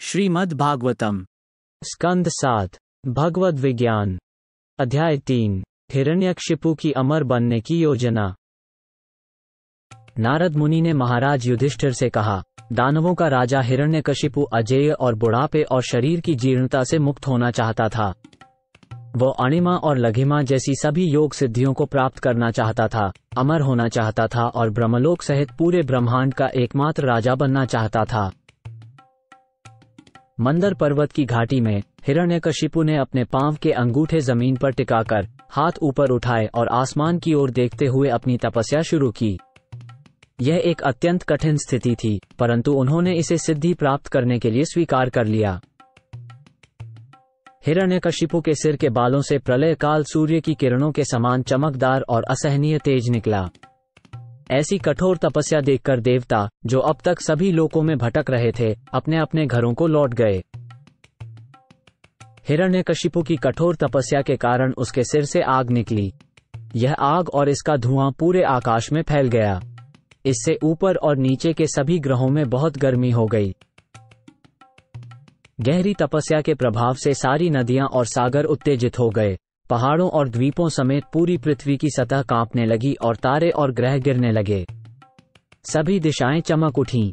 श्रीमद् भागवतम स्कंद 7 भगवद विज्ञान अध्याय 3 हिरण्यकशिपु की अमर बनने की योजना। नारद मुनि ने महाराज युधिष्ठिर से कहा, दानवों का राजा हिरण्यकशिपु अजेय और बुढ़ापे और शरीर की जीर्णता से मुक्त होना चाहता था। वो अणिमा और लघिमा जैसी सभी योग सिद्धियों को प्राप्त करना चाहता था, अमर होना चाहता था और ब्रह्मलोक सहित पूरे ब्रह्मांड का एकमात्र राजा बनना चाहता था। मंदर पर्वत की घाटी में हिरण्यकशिपु ने अपने पांव के अंगूठे जमीन पर टिकाकर हाथ ऊपर उठाए और आसमान की ओर देखते हुए अपनी तपस्या शुरू की। यह एक अत्यंत कठिन स्थिति थी, परंतु उन्होंने इसे सिद्धि प्राप्त करने के लिए स्वीकार कर लिया। हिरण्यकशिपु के सिर के बालों से प्रलय काल सूर्य की किरणों के समान चमकदार और असहनीय तेज निकला। ऐसी कठोर तपस्या देखकर देवता, जो अब तक सभी लोकों में भटक रहे थे, अपने अपने घरों को लौट गए। हिरण्यकशिपु की कठोर तपस्या के कारण उसके सिर से आग निकली। यह आग और इसका धुआं पूरे आकाश में फैल गया। इससे ऊपर और नीचे के सभी ग्रहों में बहुत गर्मी हो गई। गहरी तपस्या के प्रभाव से सारी नदियां और सागर उत्तेजित हो गए। पहाड़ों और द्वीपों समेत पूरी पृथ्वी की सतह कांपने लगी और तारे और ग्रह गिरने लगे। सभी दिशाएं चमक उठीं।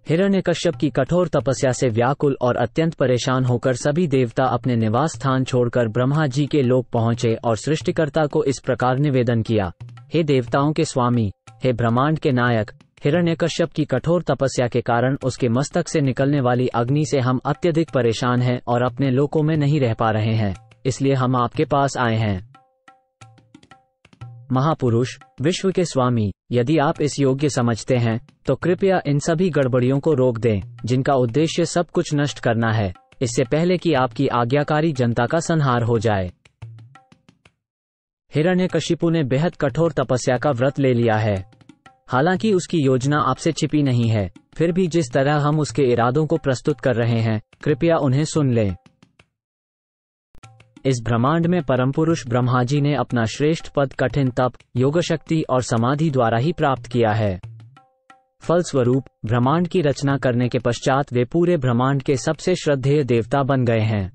हिरण्यकश्यप की कठोर तपस्या से व्याकुल और अत्यंत परेशान होकर सभी देवता अपने निवास स्थान छोड़कर ब्रह्मा जी के लोक पहुंचे और सृष्टिकर्ता को इस प्रकार निवेदन किया, हे देवताओं के स्वामी, हे ब्रह्मांड के नायक, हिरण्यकश्यप की कठोर तपस्या के कारण उसके मस्तक से निकलने वाली अग्नि से हम अत्यधिक परेशान हैं और अपने लोकों में नहीं रह पा रहे हैं, इसलिए हम आपके पास आए हैं। महापुरुष, विश्व के स्वामी, यदि आप इस योग्य समझते हैं तो कृपया इन सभी गड़बड़ियों को रोक दें, जिनका उद्देश्य सब कुछ नष्ट करना है, इससे पहले कि आपकी आज्ञाकारी जनता का संहार हो जाए। हिरण्यकशिपु ने बेहद कठोर तपस्या का व्रत ले लिया है। हालांकि उसकी योजना आपसे छिपी नहीं है, फिर भी जिस तरह हम उसके इरादों को प्रस्तुत कर रहे हैं, कृपया उन्हें सुन लें। इस ब्रह्मांड में परमपुरुष ब्रह्मा जी ने अपना श्रेष्ठ पद कठिन तप, योगशक्ति और समाधि द्वारा ही प्राप्त किया है। फलस्वरूप ब्रह्मांड की रचना करने के पश्चात वे पूरे ब्रह्मांड के सबसे श्रद्धेय देवता बन गए हैं।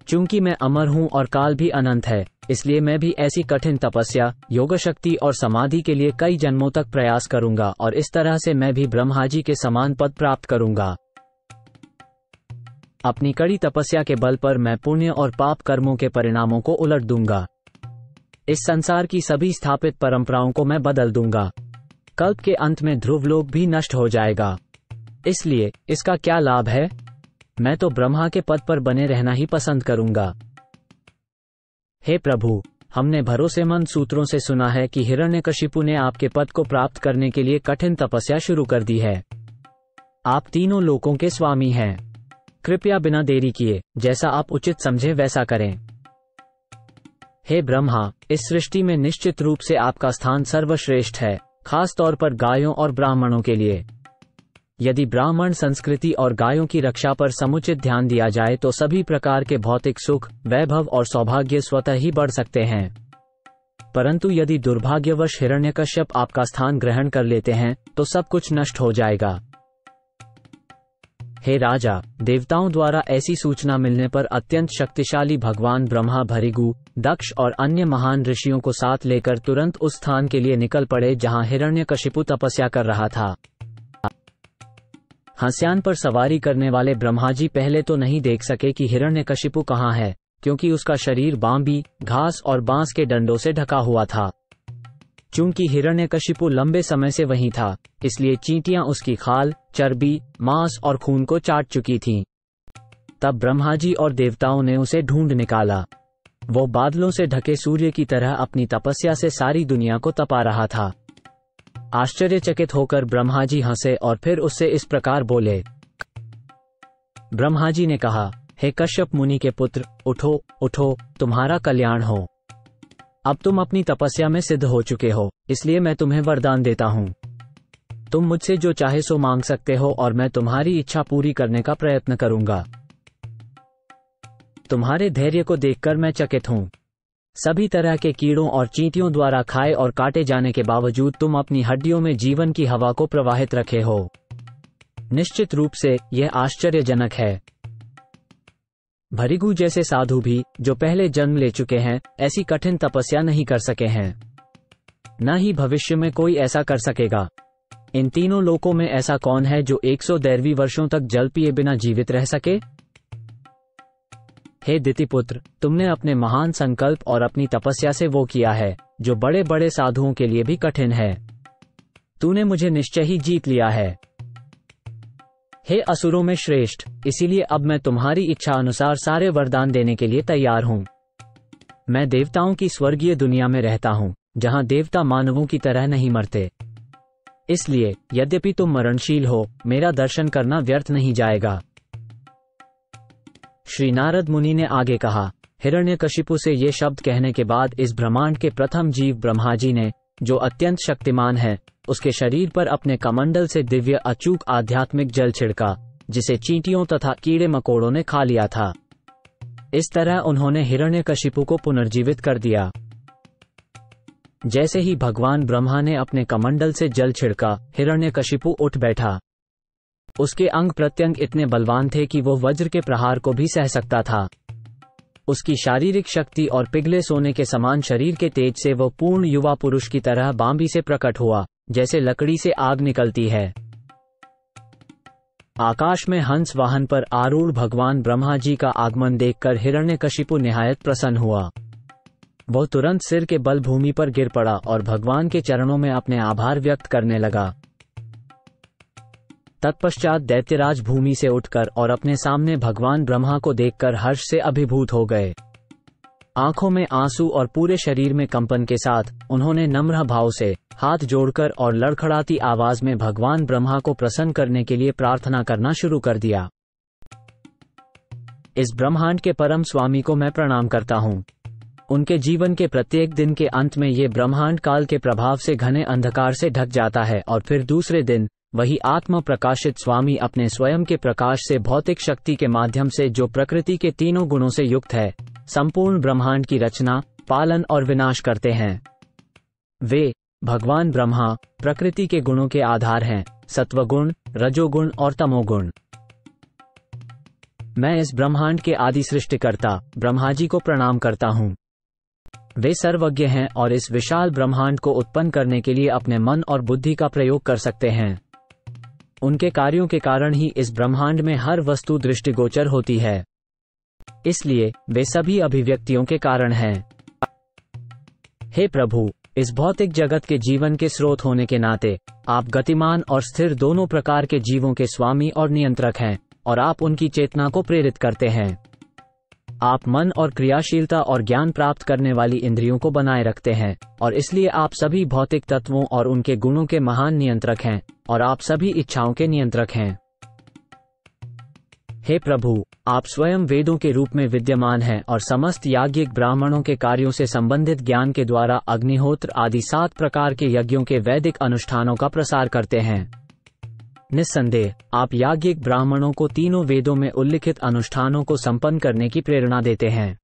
चूंकि मैं अमर हूं और काल भी अनंत है, इसलिए मैं भी ऐसी कठिन तपस्या, योगशक्ति और समाधि के लिए कई जन्मों तक प्रयास करूंगा और इस तरह से मैं भी ब्रह्मा जी के समान पद प्राप्त करूंगा। अपनी कड़ी तपस्या के बल पर मैं पुण्य और पाप कर्मों के परिणामों को उलट दूंगा। इस संसार की सभी स्थापित परंपराओं को मैं बदल दूंगा। कल्प के अंत में ध्रुवलोक भी नष्ट हो जाएगा। इसलिए इसका क्या लाभ है? मैं तो ब्रह्मा के पद पर बने रहना ही पसंद करूंगा। हे प्रभु, हमने भरोसेमंद सूत्रों से सुना है कि हिरण्यकशिपु ने आपके पद को प्राप्त करने के लिए कठिन तपस्या शुरू कर दी है। आप तीनों लोकों के स्वामी हैं। कृपया बिना देरी किए जैसा आप उचित समझे वैसा करें। हे ब्रह्मा, इस सृष्टि में निश्चित रूप से आपका स्थान सर्वश्रेष्ठ है, खास तौर पर गायों और ब्राह्मणों के लिए। यदि ब्राह्मण संस्कृति और गायों की रक्षा पर समुचित ध्यान दिया जाए तो सभी प्रकार के भौतिक सुख, वैभव और सौभाग्य स्वतः ही बढ़ सकते हैं। परंतु यदि दुर्भाग्यवश हिरण्यकश्यप आपका स्थान ग्रहण कर लेते हैं तो सब कुछ नष्ट हो जाएगा। हे राजा, देवताओं द्वारा ऐसी सूचना मिलने पर अत्यंत शक्तिशाली भगवान ब्रह्मा भृगु, दक्ष और अन्य महान ऋषियों को साथ लेकर तुरंत उस स्थान के लिए निकल पड़े जहां हिरण्यकशिपु तपस्या कर रहा था। हंस्यान पर सवारी करने वाले ब्रह्मा जी पहले तो नहीं देख सके कि हिरण्यकशिपु कहाँ है, क्योंकि उसका शरीर बांबी, घास और बांस के डंडों से ढका हुआ था। चूंकि हिरण्यकशिपु लंबे समय से वहीं था, इसलिए चींटियां उसकी खाल, चर्बी, मांस और खून को चाट चुकी थीं। तब ब्रह्मा जी और देवताओं ने उसे ढूंढ निकाला। वो बादलों से ढके सूर्य की तरह अपनी तपस्या से सारी दुनिया को तपा रहा था। आश्चर्यचकित होकर ब्रह्मा जी हंसे और फिर उससे इस प्रकार बोले। ब्रह्मा जी ने कहा, हे कश्यप मुनि के पुत्र, उठो उठो, तुम्हारा कल्याण हो। अब तुम अपनी तपस्या में सिद्ध हो चुके हो, इसलिए मैं तुम्हें वरदान देता हूँ। तुम मुझसे जो चाहे सो मांग सकते हो और मैं तुम्हारी इच्छा पूरी करने का प्रयत्न करूंगा। तुम्हारे धैर्य को देखकर मैं चकित हूँ। सभी तरह के कीड़ों और चींटियों द्वारा खाए और काटे जाने के बावजूद तुम अपनी हड्डियों में जीवन की हवा को प्रवाहित रखे हो। निश्चित रूप से यह आश्चर्यजनक है। भृगु जैसे साधु भी, जो पहले जन्म ले चुके हैं, ऐसी कठिन तपस्या नहीं कर सके हैं, न ही भविष्य में कोई ऐसा कर सकेगा। इन तीनों लोकों में ऐसा कौन है जो 113 वर्षों तक जल पिए बिना जीवित रह सके? हे दितिपुत्र, तुमने अपने महान संकल्प और अपनी तपस्या से वो किया है जो बड़े बड़े साधुओं के लिए भी कठिन है। तूने मुझे निश्चय ही जीत लिया है। हे असुरों में श्रेष्ठ, इसीलिए अब मैं तुम्हारी इच्छा अनुसार सारे वरदान देने के लिए तैयार हूँ। मैं देवताओं की स्वर्गीय दुनिया में रहता हूँ, जहाँ देवता मानवों की तरह नहीं मरते। इसलिए यद्यपि तुम मरणशील हो, मेरा दर्शन करना व्यर्थ नहीं जाएगा। श्री नारद मुनि ने आगे कहा, हिरण्यकशिपु से ये शब्द कहने के बाद इस ब्रह्मांड के प्रथम जीव ब्रह्मा जी ने, जो अत्यंत शक्तिमान है, उसके शरीर पर अपने कमंडल से दिव्य अचूक आध्यात्मिक जल छिड़का, जिसे चींटियों तथा कीड़े मकोड़ों ने खा लिया था। इस तरह उन्होंने हिरण्यकशिपु को पुनर्जीवित कर दिया। जैसे ही भगवान ब्रह्मा ने अपने कमंडल से जल छिड़का, हिरण्यकशिपु उठ बैठा। उसके अंग प्रत्यंग इतने बलवान थे कि वो वज्र के प्रहार को भी सह सकता था। उसकी शारीरिक शक्ति और पिघले सोने के समान शरीर के तेज से वो पूर्ण युवा पुरुष की तरह बांबी से प्रकट हुआ, जैसे लकड़ी से आग निकलती है। आकाश में हंस वाहन पर आरूढ़ भगवान ब्रह्मा जी का आगमन देखकर हिरण्यकशिपु निहायत प्रसन्न हुआ। वह तुरंत सिर के बल भूमि पर गिर पड़ा और भगवान के चरणों में अपने आभार व्यक्त करने लगा। तत्पश्चात दैत्यराज भूमि से उठकर और अपने सामने भगवान ब्रह्मा को देखकर हर्ष से अभिभूत हो गए। आंखों में आंसू और पूरे शरीर में कंपन के साथ उन्होंने नम्र भाव से हाथ जोड़कर और लड़खड़ाती आवाज में भगवान ब्रह्मा को प्रसन्न करने के लिए प्रार्थना करना शुरू कर दिया। इस ब्रह्मांड के परम स्वामी को मैं प्रणाम करता हूँ। उनके जीवन के प्रत्येक दिन के अंत में ये ब्रह्मांड काल के प्रभाव से घने अंधकार से ढक जाता है और फिर दूसरे दिन वही आत्म प्रकाशित स्वामी अपने स्वयं के प्रकाश से भौतिक शक्ति के माध्यम से, जो प्रकृति के तीनों गुणों से युक्त है, संपूर्ण ब्रह्मांड की रचना, पालन और विनाश करते हैं। वे भगवान ब्रह्मा प्रकृति के गुणों के आधार हैं, सत्वगुण, रजोगुण और तमोगुण। मैं इस ब्रह्मांड के आदि सृष्टिकर्ता ब्रह्मा जी को प्रणाम करता हूँ। वे सर्वज्ञ हैं और इस विशाल ब्रह्मांड को उत्पन्न करने के लिए अपने मन और बुद्धि का प्रयोग कर सकते हैं। उनके कार्यों के कारण ही इस ब्रह्मांड में हर वस्तु दृष्टिगोचर होती है। इसलिए वे सभी अभिव्यक्तियों के कारण हैं। हे प्रभु, इस भौतिक जगत के जीवन के स्रोत होने के नाते आप गतिमान और स्थिर दोनों प्रकार के जीवों के स्वामी और नियंत्रक हैं, और आप उनकी चेतना को प्रेरित करते हैं। आप मन और क्रियाशीलता और ज्ञान प्राप्त करने वाली इंद्रियों को बनाए रखते हैं, और इसलिए आप सभी भौतिक तत्वों और उनके गुणों के महान नियंत्रक हैं, और आप सभी इच्छाओं के नियंत्रक हैं। हे प्रभु, आप स्वयं वेदों के रूप में विद्यमान हैं और समस्त याज्ञिक ब्राह्मणों के कार्यों से संबंधित ज्ञान के द्वारा अग्निहोत्र आदि 7 प्रकार के यज्ञों के वैदिक अनुष्ठानों का प्रसार करते हैं। निस्संदेह आप याज्ञिक ब्राह्मणों को तीनों वेदों में उल्लिखित अनुष्ठानों को संपन्न करने की प्रेरणा देते हैं।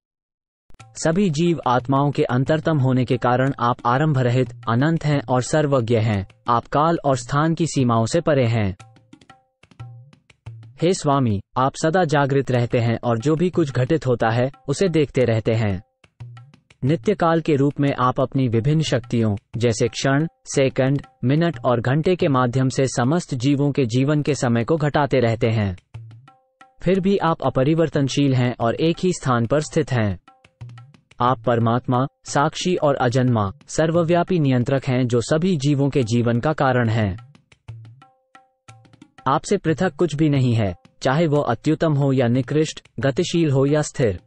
सभी जीव आत्माओं के अंतरतम होने के कारण आप आरंभ रहित, अनंत हैं और सर्वज्ञ हैं। आप काल और स्थान की सीमाओं से परे हैं। हे स्वामी, आप सदा जागृत रहते हैं और जो भी कुछ घटित होता है उसे देखते रहते हैं। नित्य काल के रूप में आप अपनी विभिन्न शक्तियों जैसे क्षण, सेकंड, मिनट और घंटे के माध्यम से समस्त जीवों के जीवन के समय को घटाते रहते हैं। फिर भी आप अपरिवर्तनशील हैं और एक ही स्थान पर स्थित हैं। आप परमात्मा, साक्षी और अजन्मा, सर्वव्यापी नियंत्रक हैं जो सभी जीवों के जीवन का कारण हैं। आपसे पृथक कुछ भी नहीं है, चाहे वो अत्युत्तम हो या निकृष्ट, गतिशील हो या स्थिर।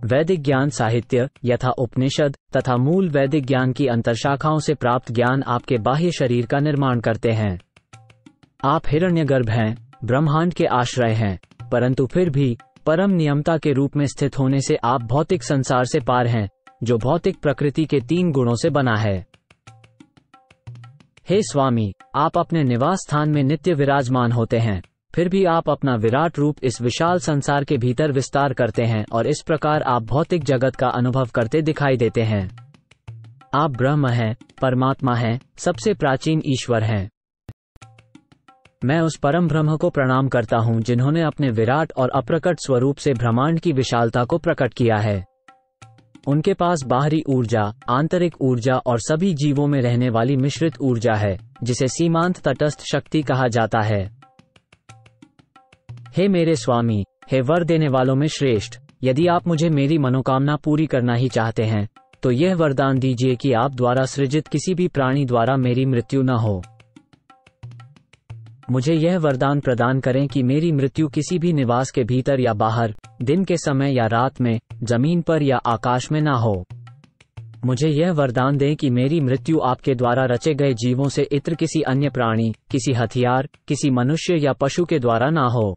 वैदिक ज्ञान साहित्य यथा उपनिषद तथा मूल वैदिक ज्ञान की अंतरशाखाओं से प्राप्त ज्ञान आपके बाह्य शरीर का निर्माण करते हैं। आप हिरण्यगर्भ हैं, ब्रह्मांड के आश्रय हैं, परंतु फिर भी परम नियमता के रूप में स्थित होने से आप भौतिक संसार से पार हैं, जो भौतिक प्रकृति के 3 गुणों से बना है। हे स्वामी, आप अपने निवास स्थान में नित्य विराजमान होते हैं, फिर भी आप अपना विराट रूप इस विशाल संसार के भीतर विस्तार करते हैं और इस प्रकार आप भौतिक जगत का अनुभव करते दिखाई देते हैं। आप ब्रह्म हैं, परमात्मा हैं, सबसे प्राचीन ईश्वर हैं। मैं उस परम ब्रह्म को प्रणाम करता हूँ जिन्होंने अपने विराट और अप्रकट स्वरूप से ब्रह्मांड की विशालता को प्रकट किया है। उनके पास बाहरी ऊर्जा, आंतरिक ऊर्जा और सभी जीवों में रहने वाली मिश्रित ऊर्जा है, जिसे सीमांत तटस्थ शक्ति कहा जाता है। हे मेरे स्वामी, हे वर देने वालों में श्रेष्ठ, यदि आप मुझे मेरी मनोकामना पूरी करना ही चाहते हैं तो यह वरदान दीजिए कि आप द्वारा सृजित किसी भी प्राणी द्वारा मेरी मृत्यु न हो। मुझे यह वरदान प्रदान करें कि मेरी मृत्यु किसी भी निवास के भीतर या बाहर, दिन के समय या रात में, जमीन पर या आकाश में ना हो। मुझे यह वरदान दें कि मेरी मृत्यु आपके द्वारा रचे गए जीवों से इतर किसी अन्य प्राणी, किसी हथियार, किसी मनुष्य या पशु के द्वारा ना हो।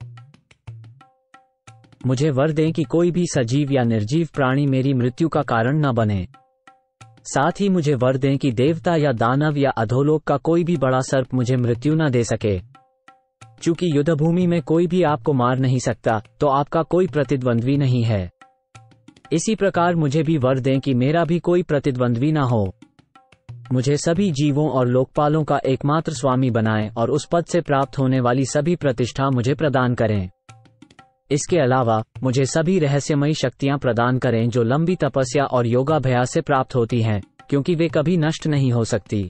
मुझे वर दें कि कोई भी सजीव या निर्जीव प्राणी मेरी मृत्यु का कारण न बने। साथ ही मुझे वर दें कि देवता या दानव या अधोलोक का कोई भी बड़ा सर्प मुझे मृत्यु न दे सके। चूंकि युद्धभूमि में कोई भी आपको मार नहीं सकता, तो आपका कोई प्रतिद्वंद्वी नहीं है। इसी प्रकार मुझे भी वर दें कि मेरा भी कोई प्रतिद्वंद्वी न हो। मुझे सभी जीवों और लोकपालों का एकमात्र स्वामी बनाएं और उस पद से प्राप्त होने वाली सभी प्रतिष्ठा मुझे प्रदान करें। इसके अलावा मुझे सभी रहस्यमयी शक्तियां प्रदान करें जो लंबी तपस्या और योगाभ्यास से प्राप्त होती हैं, क्योंकि वे कभी नष्ट नहीं हो सकती।